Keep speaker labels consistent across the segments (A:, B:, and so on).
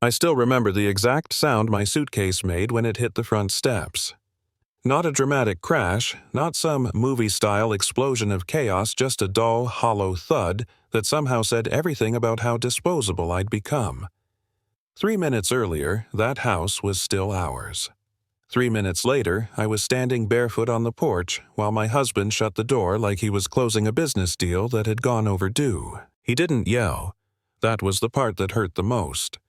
A: I still remember the exact sound my suitcase made when it hit the front steps. Not a dramatic crash, not some movie-style explosion of chaos, just a dull, hollow thud that somehow said everything about how disposable I'd become. 3 minutes earlier, that house was still ours. 3 minutes later, I was standing barefoot on the porch while my husband shut the door like he was closing a business deal that had gone overdue. He didn't yell. That was the part that hurt the most.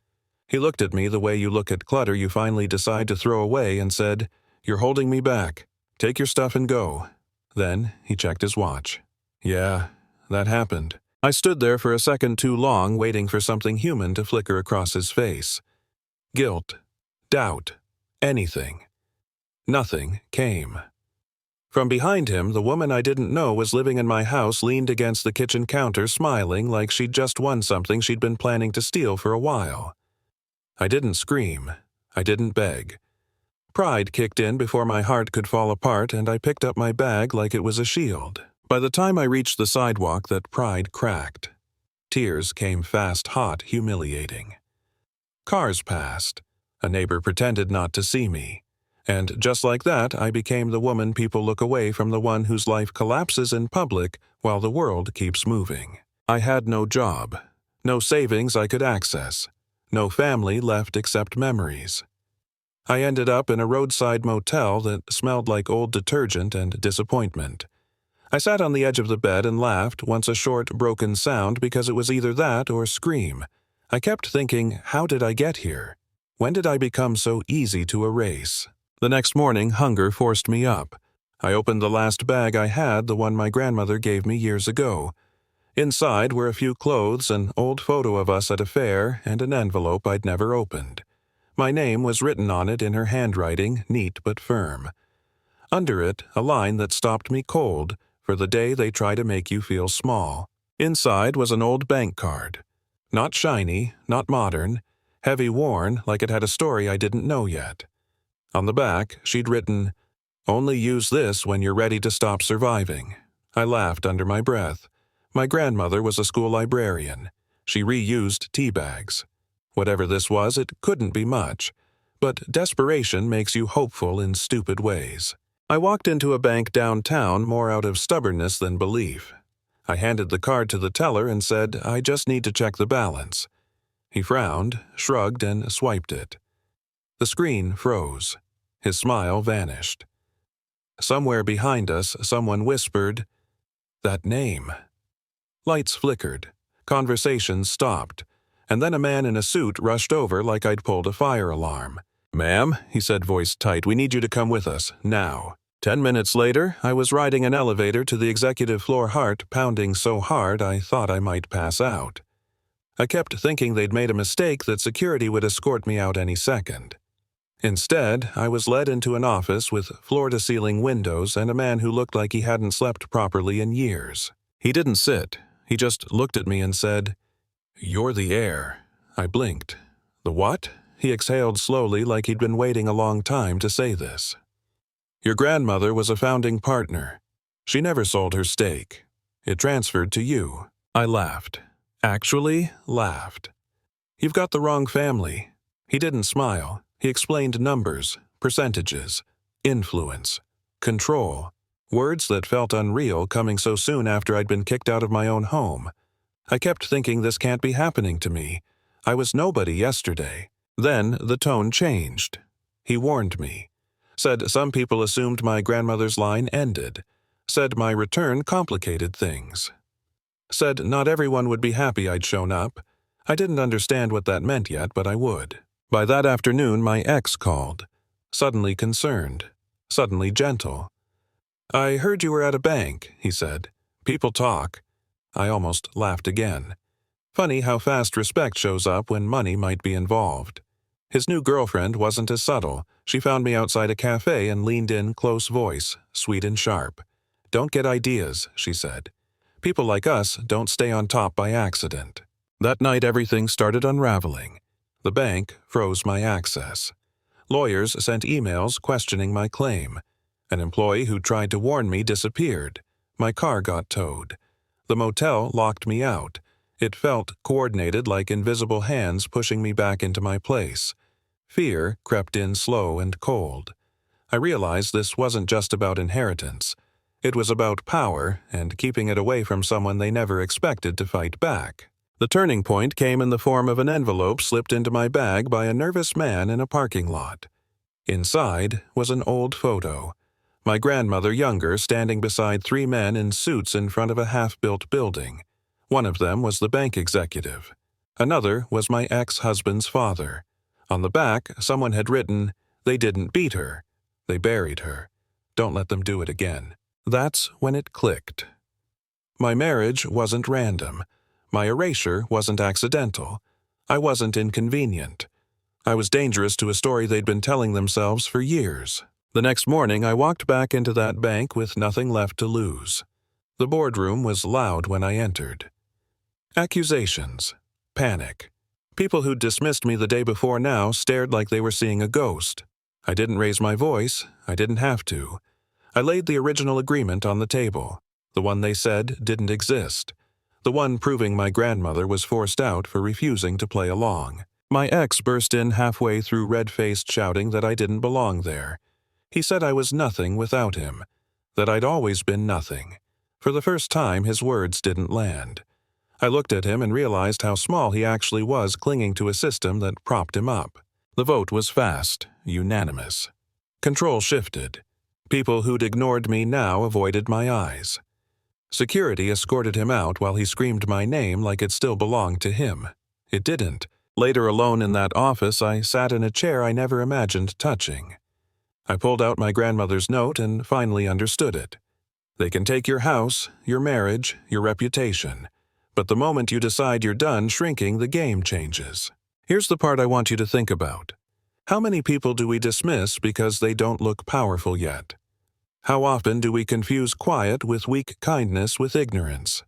A: He looked at me the way you look at clutter you finally decide to throw away and said, "You're holding me back. Take your stuff and go." Then he checked his watch. Yeah, that happened. I stood there for a second too long waiting for something human to flicker across his face. Guilt, doubt, anything. Nothing came. From behind him, the woman I didn't know was living in my house leaned against the kitchen counter smiling like she'd just won something she'd been planning to steal for a while. I didn't scream. I didn't beg. Pride kicked in before my heart could fall apart, and I picked up my bag like it was a shield. By the time I reached the sidewalk, that pride cracked. Tears came fast, hot, humiliating. Cars passed. A neighbor pretended not to see me. And just like that, I became the woman people look away from, the one whose life collapses in public while the world keeps moving. I had no job, no savings I could access. No family left except memories. I ended up in a roadside motel that smelled like old detergent and disappointment. I sat on the edge of the bed and laughed once a short, broken sound because it was either that or scream. I kept thinking, how did I get here? When did I become so easy to erase? The next morning, hunger forced me up. I opened the last bag I had, the one my grandmother gave me years ago. Inside were a few clothes, an old photo of us at a fair, and an envelope I'd never opened. My name was written on it in her handwriting, neat but firm. Under it, a line that stopped me cold, for the day they try to make you feel small. Inside was an old bank card. Not shiny, not modern, heavy worn like it had a story I didn't know yet. On the back, she'd written, "Only use this when you're ready to stop surviving." I laughed under my breath. My grandmother was a school librarian. She reused tea bags. Whatever this was, it couldn't be much. But desperation makes you hopeful in stupid ways. I walked into a bank downtown more out of stubbornness than belief. I handed the card to the teller and said, "I just need to check the balance." He frowned, shrugged, and swiped it. The screen froze. His smile vanished. Somewhere behind us, someone whispered, "That name." Lights flickered. Conversations stopped. And then a man in a suit rushed over like I'd pulled a fire alarm. "Ma'am," he said, voice tight, "we need you to come with us, now." 10 minutes later, I was riding an elevator to the executive floor, heart pounding so hard I thought I might pass out. I kept thinking they'd made a mistake, that security would escort me out any second. Instead, I was led into an office with floor-to-ceiling windows and a man who looked like he hadn't slept properly in years. He didn't sit. He just looked at me and said, "You're the heir." I blinked. "The what?" He exhaled slowly like he'd been waiting a long time to say this. "Your grandmother was a founding partner. She never sold her stake. It transferred to you." I laughed. Actually laughed. "You've got the wrong family." He didn't smile. He explained numbers, percentages, influence, control, words that felt unreal coming so soon after I'd been kicked out of my own home. I kept thinking, this can't be happening to me. I was nobody yesterday. Then the tone changed. He warned me. Said some people assumed my grandmother's line ended. Said my return complicated things. Said not everyone would be happy I'd shown up. I didn't understand what that meant yet, but I would. By that afternoon, my ex called. Suddenly concerned. Suddenly gentle. "I heard you were at a bank," he said. "People talk." I almost laughed again. Funny how fast respect shows up when money might be involved. His new girlfriend wasn't as subtle. She found me outside a cafe and leaned in, close voice, sweet and sharp. "Don't get ideas," she said. "People like us don't stay on top by accident." That night everything started unraveling. The bank froze my access. Lawyers sent emails questioning my claim. An employee who tried to warn me disappeared. My car got towed. The motel locked me out. It felt coordinated, like invisible hands pushing me back into my place. Fear crept in slow and cold. I realized this wasn't just about inheritance. It was about power and keeping it away from someone they never expected to fight back. The turning point came in the form of an envelope slipped into my bag by a nervous man in a parking lot. Inside was an old photo. My grandmother younger standing beside 3 men in suits in front of a half-built building. One of them was the bank executive. Another was my ex-husband's father. On the back, someone had written, "They didn't beat her. They buried her. Don't let them do it again." That's when it clicked. My marriage wasn't random. My erasure wasn't accidental. I wasn't inconvenient. I was dangerous to a story they'd been telling themselves for years. The next morning, I walked back into that bank with nothing left to lose. The boardroom was loud when I entered. Accusations. Panic. People who'd dismissed me the day before now stared like they were seeing a ghost. I didn't raise my voice. I didn't have to. I laid the original agreement on the table, the one they said didn't exist, the one proving my grandmother was forced out for refusing to play along. My ex burst in halfway through, red-faced, shouting that I didn't belong there. He said I was nothing without him, that I'd always been nothing. For the first time, his words didn't land. I looked at him and realized how small he actually was, clinging to a system that propped him up. The vote was fast, unanimous. Control shifted. People who'd ignored me now avoided my eyes. Security escorted him out while he screamed my name like it still belonged to him. It didn't. Later, alone in that office, I sat in a chair I never imagined touching. I pulled out my grandmother's note and finally understood it. They can take your house, your marriage, your reputation. But the moment you decide you're done shrinking, the game changes. Here's the part I want you to think about. How many people do we dismiss because they don't look powerful yet? How often do we confuse quiet with weak kindness with ignorance?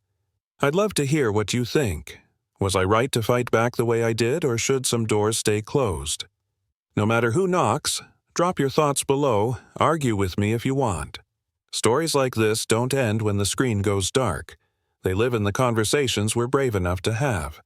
A: I'd love to hear what you think. Was I right to fight back the way I did, or should some doors stay closed? No matter who knocks, drop your thoughts below, argue with me if you want. Stories like this don't end when the screen goes dark. They live in the conversations we're brave enough to have.